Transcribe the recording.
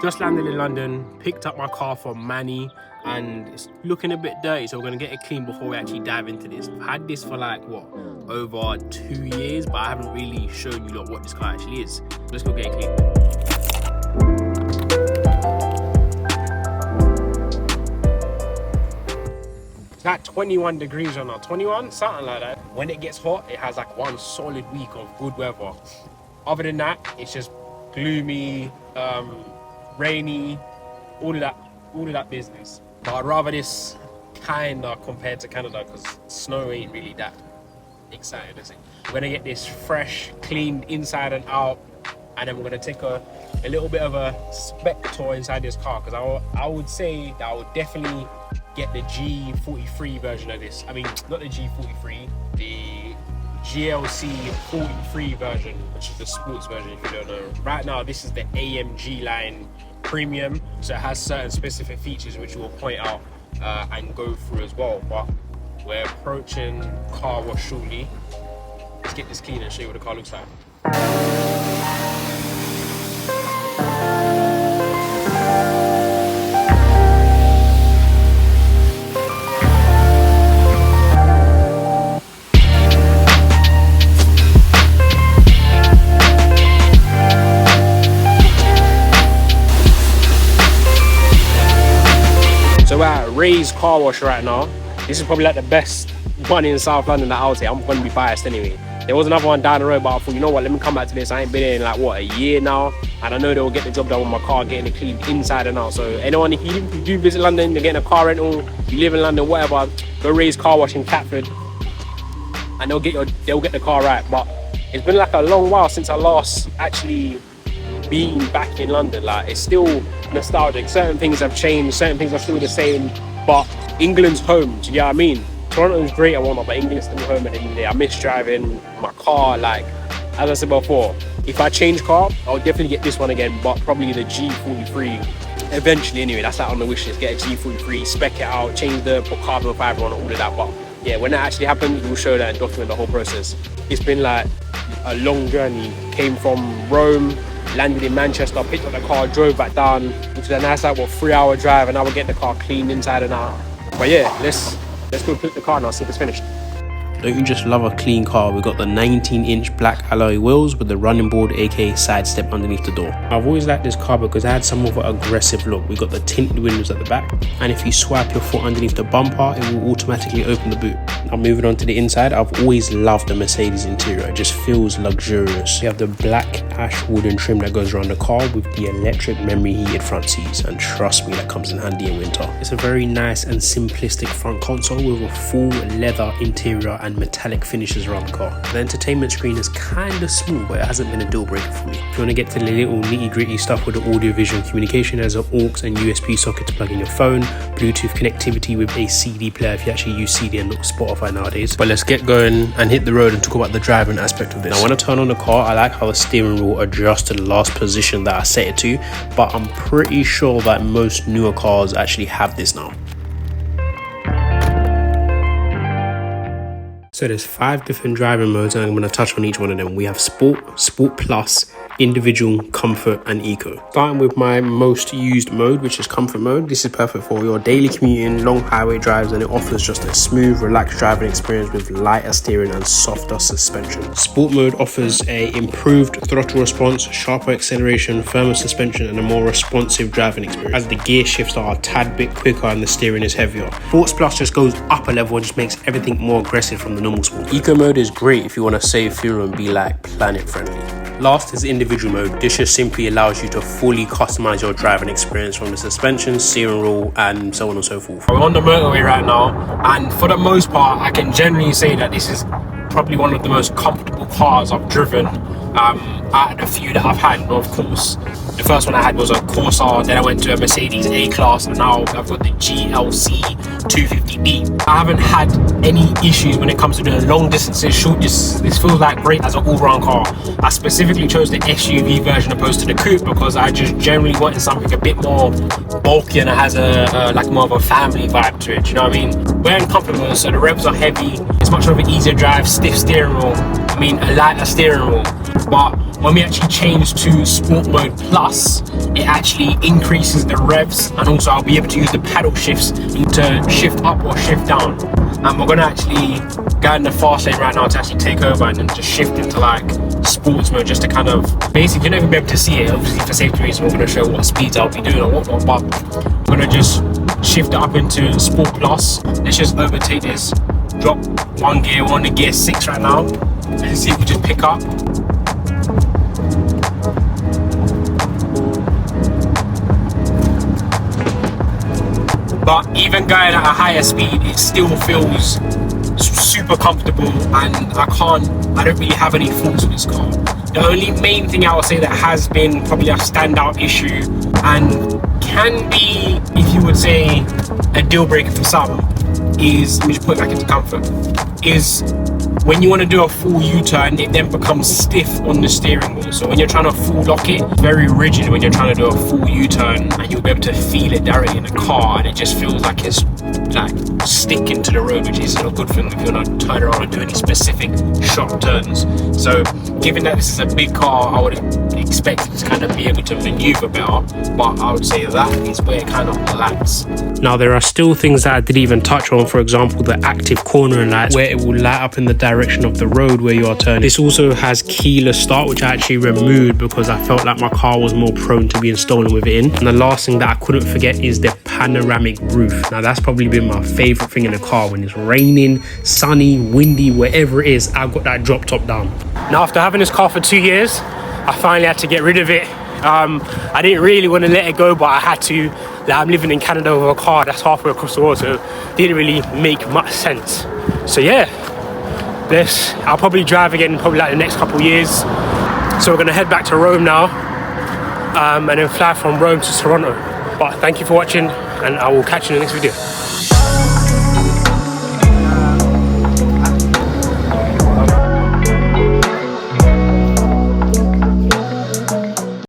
Just landed in London, picked up my car from Manny, and it's looking a bit dirty, so we're gonna get it clean before we actually dive into this. I've had this for like, what, over 2 years, but I haven't really shown you lot what this car actually is. Let's go get it clean. It's like 21 degrees right now, 21, something like that. When it gets hot, it has like one solid week of good weather. Other than that, it's just gloomy, rainy, all of that business. But I'd rather this kinda compared to Canada, because snow ain't really that exciting, is it? We're gonna get this fresh, cleaned inside and out, and then we're gonna take a little bit of a spec tour inside this car, because I would say that I would definitely get the G43 version of this. I mean, not the G43, the GLC 43 version, which is the sports version if you don't know. Right now, this is the AMG line premium, so it has certain specific features which we'll point out and go through as well. But we're approaching car wash shortly. Let's get this clean and show you what the car looks like. So we're at Ray's car wash right now. This is probably like the best one in South London that I would say. I'm gonna be biased anyway. There was another one down the road, but I thought, you know what, let me come back to this. I ain't been in like, what, a year now, and I know they'll get the job done with my car, getting it cleaned inside and out. So anyone, if you do visit London, you're getting a car rental, you live in London, whatever, go Ray's car wash in Catford, and they'll get the car right. But it's been like a long while since I last actually been back in London. Like, it's still nostalgic. Certain things have changed, certain things are still the same, but England's home. Do you know what I mean? Toronto's great and whatnot, but England's still home at the end of the day. I miss driving my car. Like, as I said before, if I change car, I'll definitely get this one again, but probably the G43 eventually anyway. That's like on the wish list. Get a G43, spec it out, change put carbon fiber on it, all of that. But yeah, when that actually happens, we'll show that and document the whole process. It's been like a long journey. Came from Rome, landed in Manchester, picked up the car, drove back down, which is a nice like 3-hour drive, and now we'll get the car cleaned inside and out. But yeah, let's go flip the car now, see if it's finished. Don't you just love a clean car? We've got the 19-inch black alloy wheels with the running board, aka side step underneath the door. I've always liked this car because it had some of an aggressive look. We've got the tinted windows at the back, and if you swipe your foot underneath the bumper, it will automatically open the boot. Now moving on to the inside, I've always loved the Mercedes interior. It just feels luxurious. You have the black ash wooden trim that goes around the car with the electric memory heated front seats, and trust me, that comes in handy in winter. It's a very nice and simplistic front console with a full leather interior and metallic finishes around the car. The entertainment screen is kind of small, but it hasn't been a deal breaker for me. If you want to get to the little nitty gritty stuff with the audio visual communication, there's an aux and USB socket to plug in your phone, Bluetooth connectivity with a CD player if you actually use CD and not Spotify nowadays. But let's get going and hit the road and talk about the driving aspect of this. Now when I turn on the car, I like how the steering wheel adjusts to the last position that I set it to, but I'm pretty sure that most newer cars actually have this now. So there's 5 different driving modes, and I'm going to touch on each one of them. We have Sport, Sport Plus, Individual, Comfort and Eco. Starting with my most used mode, which is Comfort mode. This is perfect for your daily commuting, long highway drives, and it offers just a smooth, relaxed driving experience with lighter steering and softer suspension. Sport mode offers a improved throttle response, sharper acceleration, firmer suspension, and a more responsive driving experience, as the gear shifts are a tad bit quicker and the steering is heavier. Sports Plus just goes up a level and just makes everything more aggressive from the normal sport. Eco mode is great if you want to save fuel and be like planet friendly. Last is individual mode. This just simply allows you to fully customize your driving experience from the suspension, steering wheel, and so on and so forth. We're on the motorway right now, and for the most part, I can generally say that this is probably one of the most comfortable cars I've driven out of the few that I've had. And of course, the first one I had was a Corsa, then I went to a Mercedes A-Class, and now I've got the GLC 250D. I haven't had any issues when it comes to doing long distances, short distances. This feels like great as an all-round car. I specifically chose the SUV version opposed to the coupe because I just generally wanted something a bit more bulky and it has a like more of a family vibe to it, you know what I mean? We're in comfort mode, so the revs are heavy. It's much more of an easier drive, stiff steering wheel. I mean a lighter steering wheel. But when we actually change to Sport Mode Plus, it actually increases the revs, and also I'll be able to use the paddle shifts to shift up or shift down. And we're gonna actually go in the fast lane right now to actually take over and then just shift into like sports mode, just to kind of, basically you're not gonna be able to see it, obviously for safety reasons we're gonna show what speeds I'll be doing or whatnot, but we're gonna just shift it up into Sport Plus. Let's just overtake this, drop one gear, we're on the gear 6 right now, and see if we just pick up. But even going at a higher speed, it still feels super comfortable, and I don't really have any faults with this car. The only main thing I would say that has been probably a standout issue, and can be, if you would say, a deal breaker for some, is, let me just put it back into comfort, is when you want to do a full U-turn, it then becomes stiff on the steering wheel. So when you're trying to full lock it, it's very rigid when you're trying to do a full U-turn, and you'll be able to feel it directly in the car, and it just feels like it's like sticking to the road, which isn't a good thing if you're not turning around and do any specific sharp turns. So given that this is a big car, I would expect it to kind of be able to maneuver better, but I would say that is where it kind of lacks. Now there are still things that I didn't even touch on, for example the active cornering lights, where it will light up in the direction of the road where you are turning. This also has keyless start, which I actually removed because I felt like my car was more prone to being stolen with it in. And the last thing that I couldn't forget is the panoramic roof. Now that's probably been my favorite thing in the car. When it's raining, sunny, windy, wherever it is, I've got that drop top down. Now after having this car for 2 years, I finally had to get rid of it. I didn't really want to let it go, but I had to. Like, I'm living in Canada with a car that's halfway across the world, so it didn't really make much sense. So yeah, I'll probably drive again probably like the next couple of years. So we're gonna head back to Rome now, and then fly from Rome to Toronto. But thank you for watching, and I will catch you in the next video.